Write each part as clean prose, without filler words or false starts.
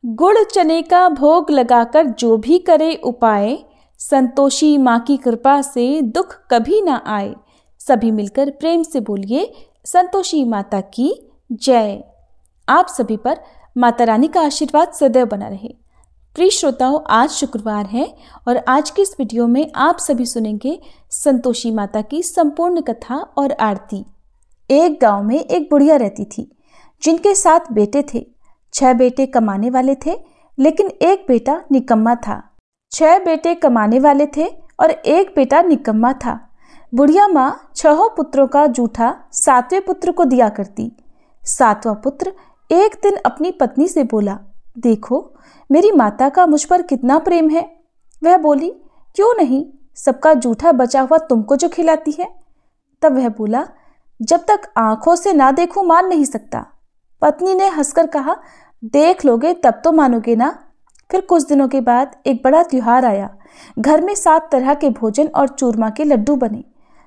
गुड़ चने का भोग लगाकर जो भी करे उपाय, संतोषी माँ की कृपा से दुख कभी ना आए। सभी मिलकर प्रेम से बोलिए संतोषी माता की जय। आप सभी पर माता रानी का आशीर्वाद सदैव बना रहे। प्रिय श्रोताओं, आज शुक्रवार है और आज की इस वीडियो में आप सभी सुनेंगे संतोषी माता की संपूर्ण कथा और आरती। एक गांव में एक बुढ़िया रहती थी जिनके 7 बेटे थे। 6 बेटे कमाने वाले थे लेकिन एक बेटा निकम्मा था। 6 बेटे कमाने वाले थे और एक बेटा निकम्मा था। बुढ़िया माँ 6 पुत्रों का जूठा 7वें पुत्र को दिया करती। 7वां पुत्र एक दिन अपनी पत्नी से बोला, देखो मेरी माता का मुझ पर कितना प्रेम है। वह बोली, क्यों नहीं, सबका जूठा बचा हुआ तुमको जो खिलाती है। तब वह बोला, जब तक आंखों से ना देखूं मान नहीं सकता। पत्नी ने हंसकर कहा, देख लोगे तब तो मानोगे ना। फिर कुछ दिनों के बाद एक बड़ा त्योहार आया। घर में 7 तरह के भोजन और चूरमा के लड्डू बने।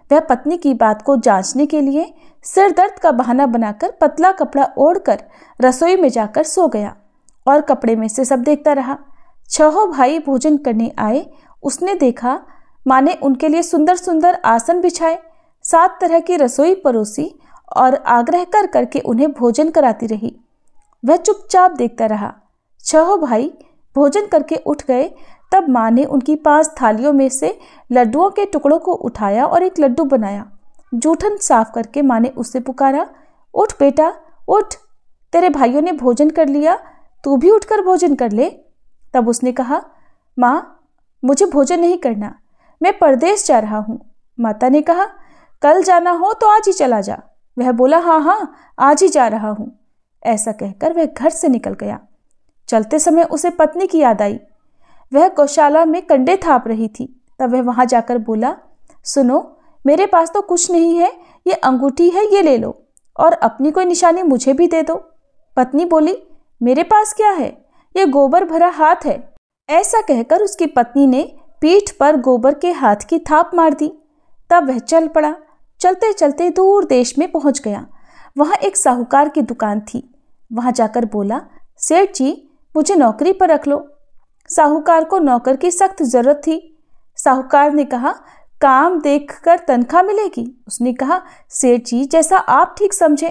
वह पत्नी की बात को जांचने के लिए सिर दर्द का बहाना बनाकर पतला कपड़ा ओढ़कर रसोई में जाकर सो गया और कपड़े में से सब देखता रहा। 6 भाई भोजन करने आए। उसने देखा माँ ने उनके लिए सुंदर सुंदर आसन बिछाए, 7 तरह की रसोई परोसी और आग्रह कर करके उन्हें भोजन कराती रही। वह चुपचाप देखता रहा। 6 भाई भोजन करके उठ गए। तब माँ ने उनकी 5 थालियों में से लड्डुओं के टुकड़ों को उठाया और एक लड्डू बनाया। जूठन साफ करके माँ ने उससे पुकारा, उठ बेटा उठ, तेरे भाइयों ने भोजन कर लिया, तू भी उठकर भोजन कर ले। तब उसने कहा, माँ मुझे भोजन नहीं करना, मैं परदेश जा रहा हूँ। माता ने कहा, कल जाना हो तो आज ही चला जा। वह बोला, हाँ हाँ आज ही जा रहा हूँ। ऐसा कहकर वह घर से निकल गया। चलते समय उसे पत्नी की याद आई। वह गौशाला में कंडे थाप रही थी। तब वह वहां जाकर बोला, सुनो मेरे पास तो कुछ नहीं है, ये अंगूठी है, ये ले लो और अपनी कोई निशानी मुझे भी दे दो। पत्नी बोली, मेरे पास क्या है, ये गोबर भरा हाथ है। ऐसा कहकर उसकी पत्नी ने पीठ पर गोबर के हाथ की थाप मार दी। तब वह चल पड़ा। चलते चलते दूर देश में पहुंच गया। वहां एक साहूकार की दुकान थी। वहां जाकर बोला, सेठ जी मुझे नौकरी पर रख लो। साहूकार को नौकर की सख्त जरूरत थी। साहूकार ने कहा, काम देखकर तनख्वाह मिलेगी। उसने कहा, सेठ जी जैसा आप ठीक समझे।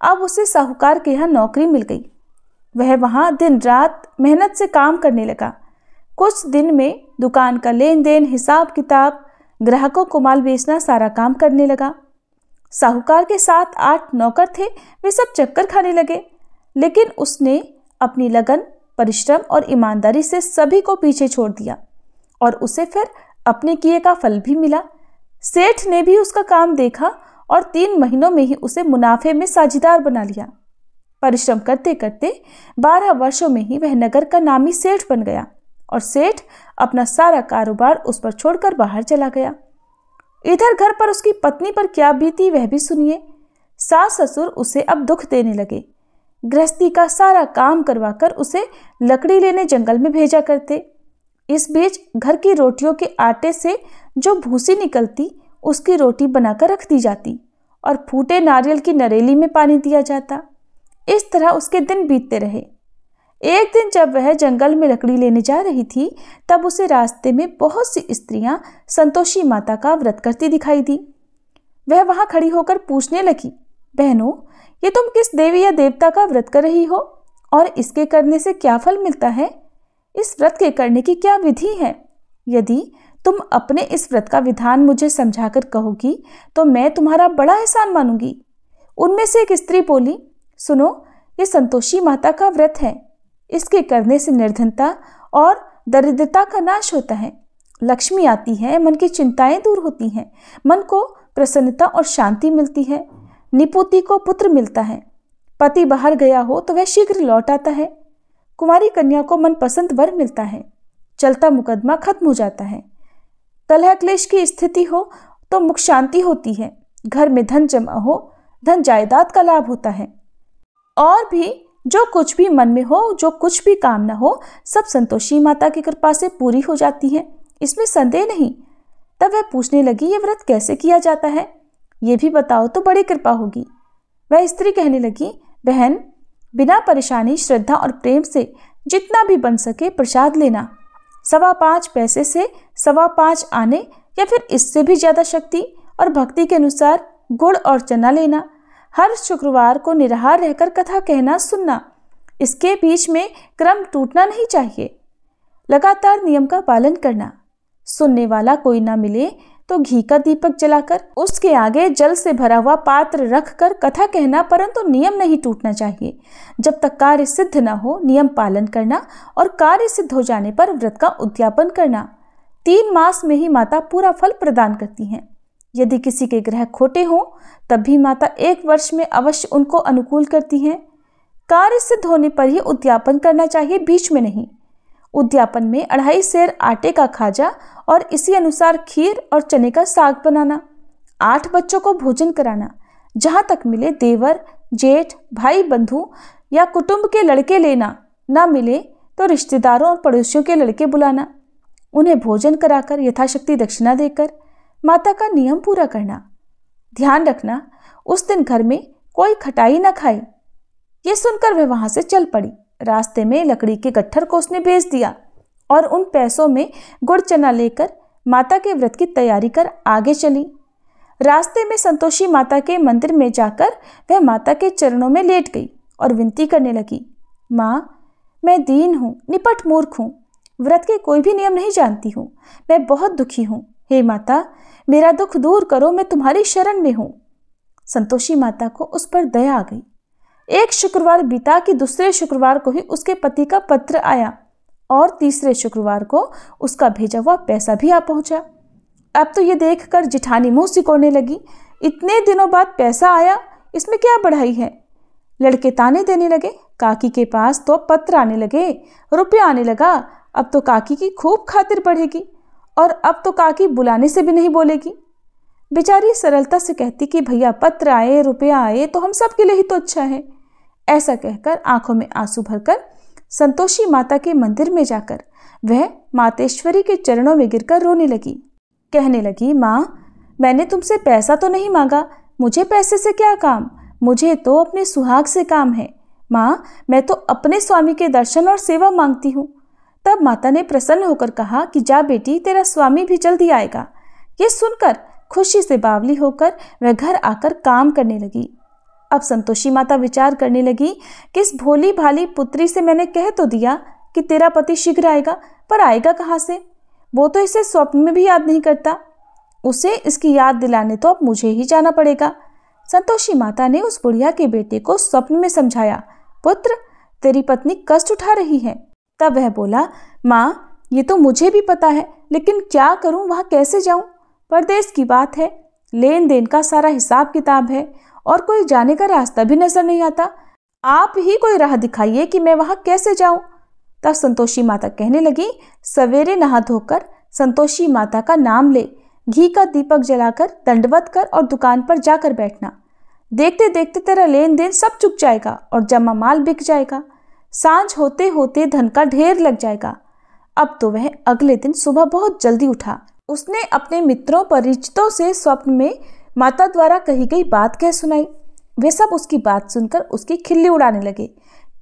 अब उसे साहूकार के यहाँ नौकरी मिल गई। वह वहां दिन रात मेहनत से काम करने लगा। कुछ दिन में दुकान का लेन देन, हिसाब किताब, ग्राहकों को माल बेचना सारा काम करने लगा। साहूकार के 7-8 नौकर थे, वे सब चक्कर खाने लगे। लेकिन उसने अपनी लगन, परिश्रम और ईमानदारी से सभी को पीछे छोड़ दिया और उसे फिर अपने किए का फल भी मिला। सेठ ने भी उसका काम देखा और 3 महीनों में ही उसे मुनाफे में साझीदार बना लिया। परिश्रम करते करते 12 वर्षों में ही वह नगर का नामी सेठ बन गया और सेठ अपना सारा कारोबार उस पर छोड़कर बाहर चला गया। इधर घर पर उसकी पत्नी पर क्या बीती वह भी सुनिए। सास ससुर उसे अब दुख देने लगे। गृहस्थी का सारा काम करवाकर उसे लकड़ी लेने जंगल में भेजा करते। इस बीच घर की रोटियों के आटे से जो भूसी निकलती उसकी रोटी बनाकर रख दी जाती और फूटे नारियल की नरेली में पानी दिया जाता। इस तरह उसके दिन बीतते रहे। एक दिन जब वह जंगल में लकड़ी लेने जा रही थी तब उसे रास्ते में बहुत सी स्त्रियां संतोषी माता का व्रत करती दिखाई दी। वह वहां खड़ी होकर पूछने लगी, बहनों ये तुम किस देवी या देवता का व्रत कर रही हो और इसके करने से क्या फल मिलता है? इस व्रत के करने की क्या विधि है? यदि तुम अपने इस व्रत का विधान मुझे समझाकर कहोगी तो मैं तुम्हारा बड़ा एहसान मानूंगी। उनमें से एक स्त्री बोली, सुनो ये संतोषी माता का व्रत है। इसके करने से निर्धनता और दरिद्रता का नाश होता है, लक्ष्मी आती है, मन की चिंताएं दूर होती हैं, मन को प्रसन्नता और शांति मिलती है, निपुति को पुत्र मिलता है, पति बाहर गया हो तो वह शीघ्र लौट आता है, कुमारी कन्या को मनपसंद वर मिलता है, चलता मुकदमा खत्म हो जाता है, कलह क्लेश की स्थिति हो तो मुख शांति होती है, घर में धन जमा हो, धन जायदाद का लाभ होता है, और भी जो कुछ भी मन में हो, जो कुछ भी कामना हो, सब संतोषी माता की कृपा से पूरी हो जाती है, इसमें संदेह नहीं। तब वह पूछने लगी, ये व्रत कैसे किया जाता है, ये भी बताओ तो बड़ी कृपा होगी। वह स्त्री कहने लगी, बहन बिना परेशानी, श्रद्धा और प्रेम से जितना भी बन सके प्रसाद लेना। 5.25 पैसे से 5.25 आने या फिर इससे भी ज्यादा शक्ति और भक्ति के अनुसार गुड़ और चना लेना। हर शुक्रवार को निराहार रहकर कथा कहना सुनना। इसके बीच में क्रम टूटना नहीं चाहिए। लगातार नियम का पालन करना। सुनने वाला कोई ना मिले तो घी का दीपक जलाकर उसके आगे जल से भरा हुआ पात्र रखकर कथा कहना, परंतु नियम नहीं टूटना चाहिए। जब तक कार्य सिद्ध न हो नियम पालन करना और कार्य सिद्ध हो जाने पर व्रत का उद्यापन करना। 3 मास में ही माता पूरा फल प्रदान करती हैं। यदि किसी के ग्रह खोटे हों तब भी माता 1 वर्ष में अवश्य उनको अनुकूल करती हैं। कार्य सिद्ध होने पर ही उद्यापन करना चाहिए, बीच में नहीं। उद्यापन में 2.5 सेर आटे का खाजा और इसी अनुसार खीर और चने का साग बनाना। 8 बच्चों को भोजन कराना। जहां तक मिले देवर, जेठ, भाई, बंधु या कुटुंब के लड़के लेना। ना मिले तो रिश्तेदारों और पड़ोसियों के लड़के बुलाना। उन्हें भोजन कराकर यथाशक्ति दक्षिणा देकर माता का नियम पूरा करना। ध्यान रखना उस दिन घर में कोई खटाई न खाए। ये सुनकर वह वहां से चल पड़ी। रास्ते में लकड़ी के गट्ठर को उसने बेच दिया और उन पैसों में गुड़ चना लेकर माता के व्रत की तैयारी कर आगे चली। रास्ते में संतोषी माता के मंदिर में जाकर वह माता के चरणों में लेट गई और विनती करने लगी, माँ, मैं दीन हूँ, निपट मूर्ख हूँ, व्रत के कोई भी नियम नहीं जानती हूँ, मैं बहुत दुखी हूँ। हे माता, मेरा दुख दूर करो, मैं तुम्हारी शरण में हूँ। संतोषी माता को उस पर दया आ गई। एक शुक्रवार बीता कि दूसरे शुक्रवार को ही उसके पति का पत्र आया और तीसरे शुक्रवार को उसका भेजा हुआ पैसा भी आ पहुंचा। अब तो ये देखकर जिठानी मुंह सिकोड़ने लगी, इतने दिनों बाद पैसा आया, इसमें क्या बढ़ाई है। लड़के ताने देने लगे, काकी के पास तो पत्र आने लगे, रुपया आने लगा, अब तो काकी की खूब खातिर बढ़ेगी और अब तो काकी बुलाने से भी नहीं बोलेगी। बेचारी सरलता से कहती कि भैया पत्र आए, रुपया आए तो हम सब के लिए ही तो अच्छा है। ऐसा कहकर आंखों में आंसू भरकर संतोषी माता के मंदिर में जाकर वह मातेश्वरी के चरणों में गिरकर रोने लगी। कहने लगी, माँ, मैंने तुमसे पैसा तो नहीं मांगा, मुझे पैसे से क्या काम, मुझे तो अपने सुहाग से काम है। माँ, मैं तो अपने स्वामी के दर्शन और सेवा मांगती हूँ। तब माता ने प्रसन्न होकर कहा कि जा बेटी, तेरा स्वामी भी जल्दी आएगा। ये सुनकर खुशी से बावली होकर वह घर आकर काम करने लगी। अब संतोषी माता विचार करने लगी कि इस भोली भाली पुत्री से मैंने कह तो दिया कि तेरा पति शीघ्र आएगा, पर आएगा कहाँ से? वो तो इसे स्वप्न में भी याद नहीं करता। उसे इसकी याद दिलाने तो अब मुझे ही जाना पड़ेगा। संतोषी माता ने उस बुढ़िया के बेटे को स्वप्न में समझाया, पुत्र, तेरी पत्नी कष्ट उठा रही है। तब वह बोला, माँ, ये तो मुझे भी पता है, लेकिन क्या करूँ, वहाँ कैसे जाऊँ? परदेश की बात है, लेन देन का सारा हिसाब किताब है और कोई जाने का रास्ता भी नजर नहीं आता। आप ही कोई राह दिखाइए कि मैं वहां कैसे जाऊं। तब संतोषी माता कहने लगी, सवेरे नहा धोकर संतोषी माता का नाम ले, घी का दीपक जलाकर दंडवत कर और दुकान पर जाकर बैठना। देखते देखते तेरा लेन देन सब चुक जाएगा और जमा माल बिक जाएगा। सांझ होते होते धन का ढेर लग जाएगा। अब तो वह अगले दिन सुबह बहुत जल्दी उठा। उसने अपने मित्रों परिचितों से स्वप्न में माता द्वारा कही गई बात कह सुनाई। वे सब उसकी बात सुनकर उसकी खिल्ली उड़ाने लगे।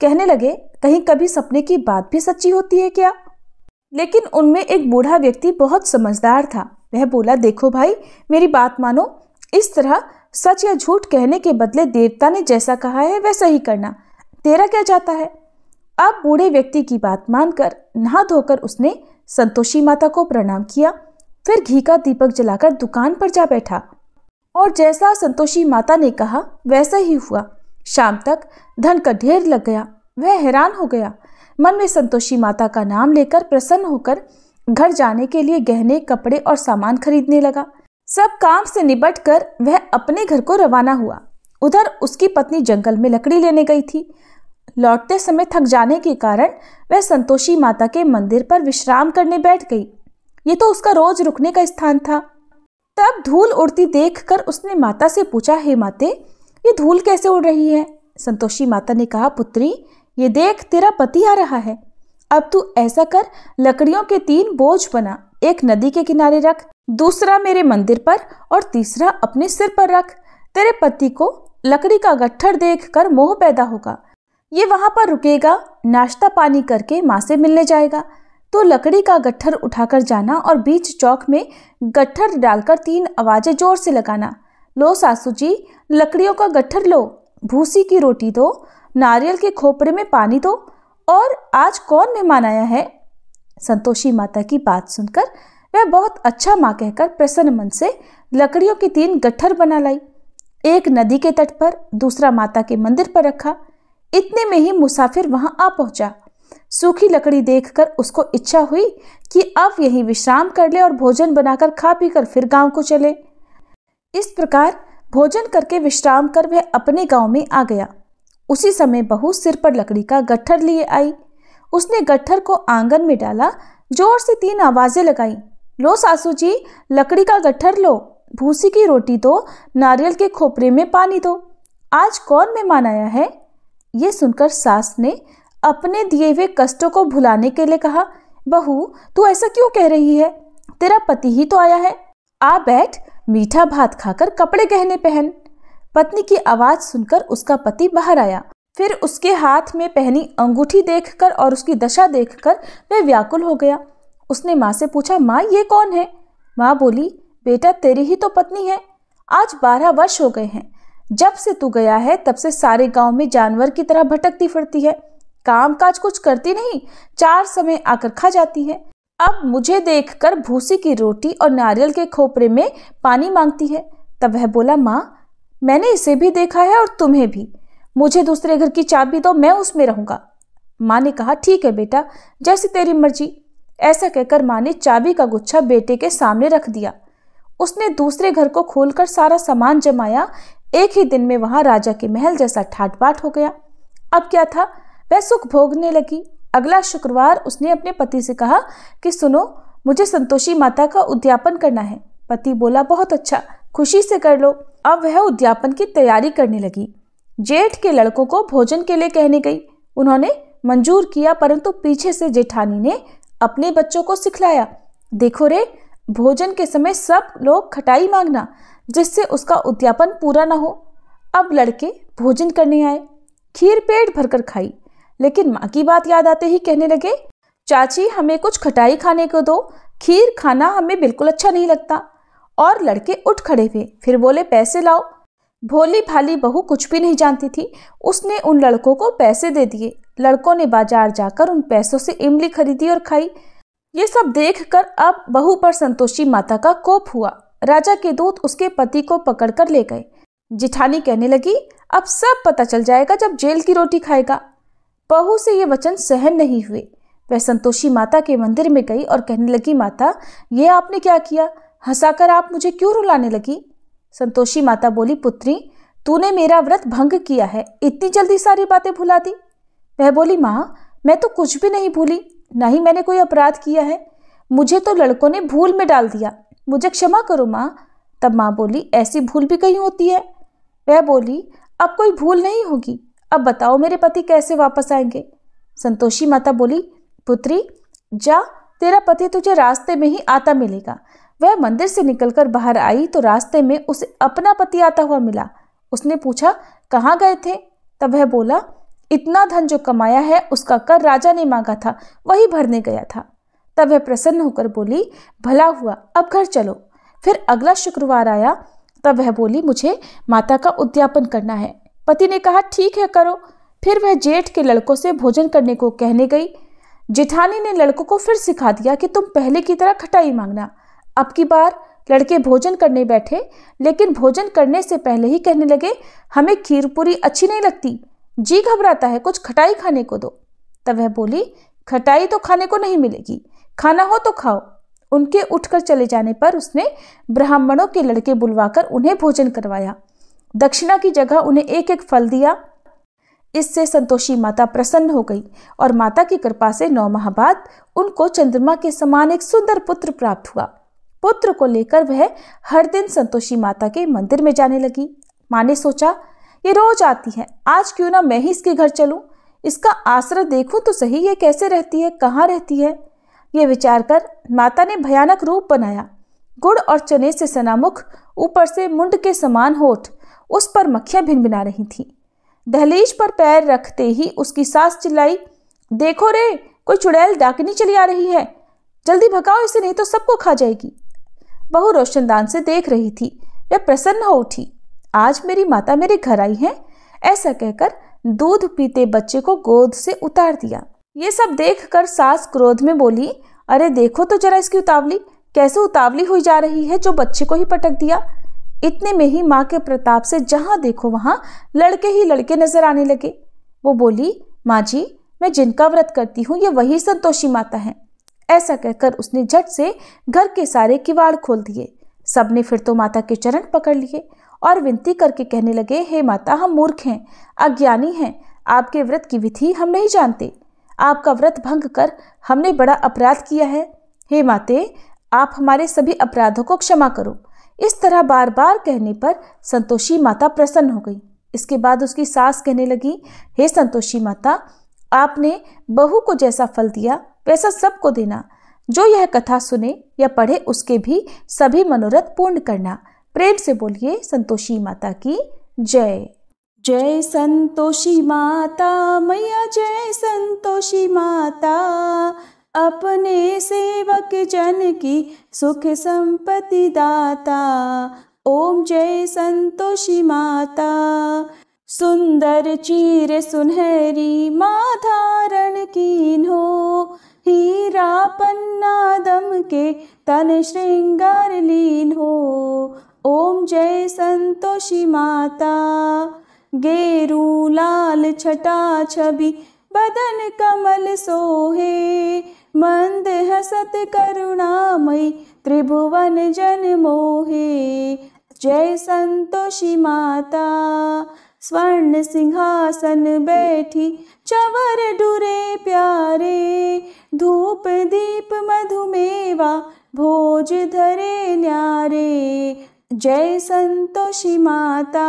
कहने लगे, कहीं कभी सपने की बात भी सच्ची होती है क्या? लेकिन उनमें एक बूढ़ा व्यक्ति बहुत समझदार था। वह बोला, देखो भाई, मेरी बात मानो, इस तरह सच या झूठ कहने के बदले देवता ने जैसा कहा है वैसा ही करना, तेरा क्या जाता है। अब बूढ़े व्यक्ति की बात मानकर नहा धोकर उसने संतोषी माता को प्रणाम किया, फिर घी का दीपक जलाकर दुकान पर जा बैठा और जैसा संतोषी माता ने कहा वैसा ही हुआ। शाम तक धन का ढेर लग गया। वह हैरान हो गया। मन में संतोषी माता का नाम लेकर प्रसन्न होकर घर जाने के लिए गहने, कपड़े और सामान खरीदने लगा। सब काम से निपट कर वह अपने घर को रवाना हुआ। उधर उसकी पत्नी जंगल में लकड़ी लेने गई थी। लौटते समय थक जाने के कारण वह संतोषी माता के मंदिर पर विश्राम करने बैठ गई। ये तो उसका रोज रुकने का स्थान था। तब धूल उड़ती देखकर उसने माता से पूछा, हे माते, ये धूल कैसे उड़ रही है? संतोषी माता ने कहा, पुत्री, ये देख, तेरा पति आ रहा है। अब तू ऐसा कर, लकड़ियों के 3 बोझ बना, एक नदी के किनारे रख, दूसरा मेरे मंदिर पर और तीसरा अपने सिर पर रख। तेरे पति को लकड़ी का गट्ठर देखकर मोह पैदा होगा। ये वहां पर रुकेगा, नाश्ता पानी करके माँ से मिलने जाएगा। तो लकड़ी का गट्ठर उठाकर जाना और बीच चौक में गट्ठर डालकर 3 आवाजें जोर से लगाना। लो सासू जी, लकड़ियों का गट्ठर लो, भूसी की रोटी दो, नारियल के खोपरे में पानी दो, और आज कौन मेहमान आया है। संतोषी माता की बात सुनकर वह बहुत अच्छा माँ कहकर प्रसन्न मन से लकड़ियों के 3 गट्ठर बना लाई। एक नदी के तट पर, दूसरा माता के मंदिर पर रखा। इतने में ही मुसाफिर वहां आ पहुंचा। सूखी लकड़ी देखकर उसको इच्छा हुई कि अब यहीं विश्राम कर ले और भोजन बनाकर खा पीकर फिर गांव को चले। इस प्रकार भोजन करके विश्राम कर वह अपने गांव में आ गया। उसी समय बहू सिर पर लकड़ी का गट्ठर लिए आई। उसने गट्ठर को आंगन में डाला, जोर से 3 आवाजें लगाई। लो सासू जी, लकड़ी का गट्ठर लो, भूसी की रोटी दो, नारियल के खोपरे में पानी दो, आज कौन मेहमान आया है। ये सुनकर सास ने अपने दिए हुए कष्टों को भुलाने के लिए कहा, बहू तू ऐसा क्यों कह रही है, तेरा पति ही तो आया है, आ बैठ, मीठा भात खाकर कपड़े गहने पहन। पत्नी की आवाज सुनकर उसका पति बाहर आया। फिर उसके हाथ में पहनी अंगूठी देखकर और उसकी दशा देखकर वह व्याकुल हो गया। उसने माँ से पूछा, माँ ये कौन है। माँ बोली, बेटा तेरी ही तो पत्नी है, आज 12 वर्ष हो गए हैं। जब से तू गया है तब से सारे गांव में जानवर की तरह भटकती फिरती है, काम काज कुछ करती नहीं, 4 समय आकर खा जाती है। अब मुझे देखकर भूसी की रोटी और नारियल के खोपरे में पानी मांगती है। तब वह बोला, माँ मैंने इसे भी देखा है और तुम्हें भी, मुझे दूसरे घर की चाबी दो, मैं उसमें रहूंगा। माँ ने कहा, ठीक है बेटा, जैसी तेरी मर्जी। ऐसा कहकर माँ ने चाबी का गुच्छा बेटे के सामने रख दिया। उसने दूसरे घर को खोलकर सारा सामान जमाया। एक ही दिन में वहां राजा के महल जैसा ठाट बाट हो गया। अब क्या था, वह सुख भोगने लगी। अगला शुक्रवार उसने अपने पति से कहा कि सुनो, मुझे संतोषी माता का उद्यापन करना है। पति बोला, बहुत अच्छा, खुशी से कर लो। अब वह उद्यापन की तैयारी करने लगी। जेठ के लड़कों को भोजन के लिए कहने गई। उन्होंने मंजूर किया, परंतु पीछे से जेठानी ने अपने बच्चों को सिखलाया, देखो रे, भोजन के समय सब लोग खटाई मांगना, जिससे उसका उद्यापन पूरा ना हो। अब लड़के भोजन करने आए। खीर पेट भरकर खाई, लेकिन माँ की बात याद आते ही कहने लगे, चाची हमें कुछ खटाई खाने को दो, खीर खाना हमें बिल्कुल अच्छा नहीं लगता। और लड़के उठ खड़े हुए, फिर बोले, पैसे लाओ। भोली भाली बहू कुछ भी नहीं जानती थी, उसने उन लड़कों को पैसे दे दिए। लड़कों ने बाजार जाकर उन पैसों से इमली खरीदी और खाई। ये सब देखकर अब बहू पर संतोषी माता का कोप हुआ। राजा के दूत उसके पति को पकड़कर ले गए। जिठानी कहने लगी, अब सब पता चल जाएगा जब जेल की रोटी खाएगा। बहू से ये वचन सहन नहीं हुए। वह संतोषी माता के मंदिर में गई और कहने लगी, माता ये आपने क्या किया, हंसाकर आप मुझे क्यों रुलाने लगी। संतोषी माता बोली, पुत्री तूने मेरा व्रत भंग किया है, इतनी जल्दी सारी बातें भुला दी। वह बोली, माँ मैं तो कुछ भी नहीं भूली, न ही मैंने कोई अपराध किया है, मुझे तो लड़कों ने भूल में डाल दिया, मुझे क्षमा करो माँ। तब माँ बोली, ऐसी भूल भी कहीं होती है। वह बोली, अब कोई भूल नहीं होगी, अब बताओ मेरे पति कैसे वापस आएंगे। संतोषी माता बोली, पुत्री जा, तेरा पति तुझे रास्ते में ही आता मिलेगा। वह मंदिर से निकलकर बाहर आई तो रास्ते में उसे अपना पति आता हुआ मिला। उसने पूछा, कहाँ गए थे। तब वह बोला, इतना धन जो कमाया है उसका कर राजा ने मांगा था, वही भरने गया था। तब वह प्रसन्न होकर बोली, भला हुआ, अब घर चलो। फिर अगला शुक्रवार आया। तब वह बोली, मुझे माता का उद्यापन करना है। पति ने कहा, ठीक है करो। फिर वह जेठ के लड़कों से भोजन करने को कहने गई। जेठानी ने लड़कों को फिर सिखा दिया कि तुम पहले की तरह खटाई मांगना। अब की बार लड़के भोजन करने बैठे, लेकिन भोजन करने से पहले ही कहने लगे, हमें खीर पूरी अच्छी नहीं लगती, जी घबराता है, कुछ खटाई खाने को दो। तब वह बोली, खटाई तो खाने को नहीं मिलेगी, खाना हो तो खाओ। उनके उठकर चले जाने पर उसने ब्राह्मणों के लड़के बुलवाकर उन्हें भोजन करवाया। दक्षिणा की जगह उन्हें एक एक फल दिया। इससे संतोषी माता प्रसन्न हो गई और माता की कृपा से 9 माह बाद उनको चंद्रमा के समान एक सुंदर पुत्र प्राप्त हुआ। पुत्र को लेकर वह हर दिन संतोषी माता के मंदिर में जाने लगी। माँ ने सोचा, ये रोज आती है, आज क्यों ना मैं ही इसके घर चलूं, इसका आश्रय देखूं तो सही, ये कैसे रहती है, कहाँ रहती है। ये विचार कर माता ने भयानक रूप बनाया। गुड़ और चने से सना मुख, ऊपर से मुंड के समान होठ, उस पर मक्खियां भिनभिना रही थी। दहलीज पर पैर रखते ही उसकी सास चिल्लाई, देखो रे, कोई चुड़ैल डाकनी चली आ रही है, जल्दी भगाओ इसे, नहीं तो सबको खा जाएगी। बहू रोशनदान से देख रही थी। वह प्रसन्न हो उठी, आज मेरी माता मेरे घर आई है। ऐसा कहकर दूध पीते बच्चे को गोद से उतार दिया। ये सब देखकर सास क्रोध में बोली, अरे देखो तो जरा इसकी उतावली, कैसे उतावली हुई जा रही है, जो बच्चे को ही पटक दिया। इतने में ही माँ के प्रताप से जहां देखो वहां लड़के ही लड़के नजर आने लगे। वो बोली, माँ जी, मैं जिनका व्रत करती हूँ ये वही संतोषी माता है। ऐसा कहकर उसने झट से घर के सारे किवाड़ खोल दिए। सबने फिर तो माता के चरण पकड़ लिए और विनती करके कहने लगे, हे माता, हम मूर्ख हैं, अज्ञानी हैं, आपके व्रत की विधि हम नहीं जानते। आपका व्रत भंग कर हमने बड़ा अपराध किया है। हे माते, आप हमारे सभी अपराधों को क्षमा करो। इस तरह बार बार कहने पर संतोषी माता प्रसन्न हो गई। इसके बाद उसकी सास कहने लगी, हे संतोषी माता, आपने बहू को जैसा फल दिया वैसा सबको देना। जो यह कथा सुने या पढ़े उसके भी सभी मनोरथ पूर्ण करना। प्रेम से बोलिए संतोषी माता की जय। जय संतोषी माता मैया, जय संतोषी माता, अपने सेवक जन की सुख संपत्ति दाता। ओम जय संतोषी माता। सुंदर चीर सुनहरी माँ धारण कीन्हो, हीरा पन्ना दम के तन श्रृंगार लीन हो। ओम जय संतोषी माता। गेरू लाल छटा छवि बदन कमल सोहे, मंद हसत करुणामयी त्रिभुवन जन मोहे। जय संतोषी माता। स्वर्ण सिंहासन बैठी चवर डुरे प्यारे, धूप दीप मधुमेवा भोज धरे न्यारे। जय संतोषी माता।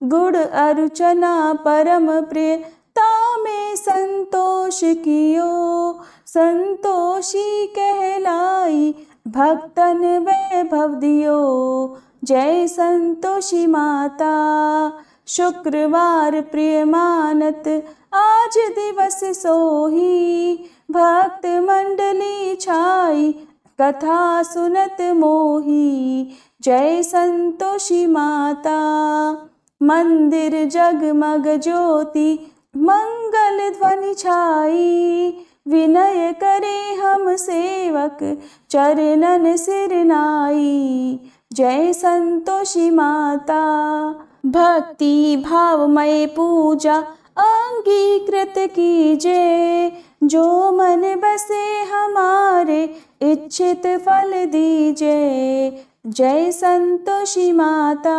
गुड़ अरुचना परम प्रिय तामे संतोष कियो, संतोषी कहलाई भक्तन वैभव दियो। जय संतोषी माता। शुक्रवार प्रिय मानत आज दिवस सोही, भक्त मंडली छाई कथा सुनत मोही। जय संतोषी माता। मंदिर जगमग ज्योति मंगल ध्वनि छाई, विनय करे हम सेवक चरणन सिर नाई। जय संतोषी माता। भक्ति भावमय पूजा अंगीकृत कीजे, जो मन बसे हमारे इच्छित फल दीजे। जय संतोषी माता।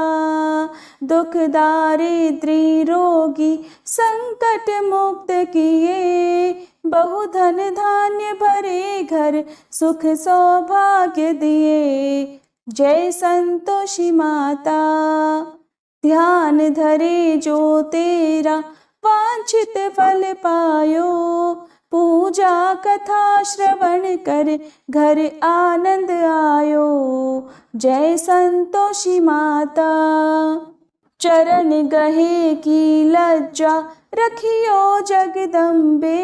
दुख दारिद्री रोगी संकट मुक्त किए, बहुधन धान्य भरे घर सुख सौभाग्य दिए। जय संतोषी माता। ध्यान धरे जो तेरा वांछित फल पायो, पूजा कथा श्रवण कर घर आनंद आयो। जय संतोषी माता। चरण गहे की लज्जा रखियो जगदम्बे,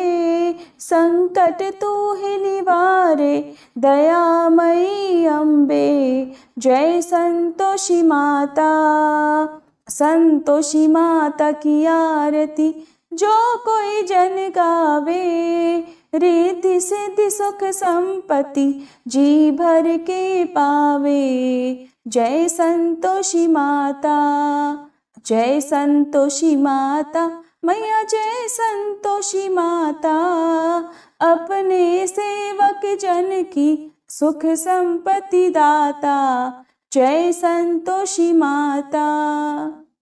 संकट तू ही निवारे दयामयी अम्बे। जय संतोषी माता। संतोषी माता की आरती जो कोई जन गावे, रिद्धि सिद्धि सुख संपत्ति जी भर के पावे। जय संतोषी माता। जय संतोषी माता मैया, जय संतोषी माता, अपने सेवक जन की सुख संपत्ति दाता। जय संतोषी माता।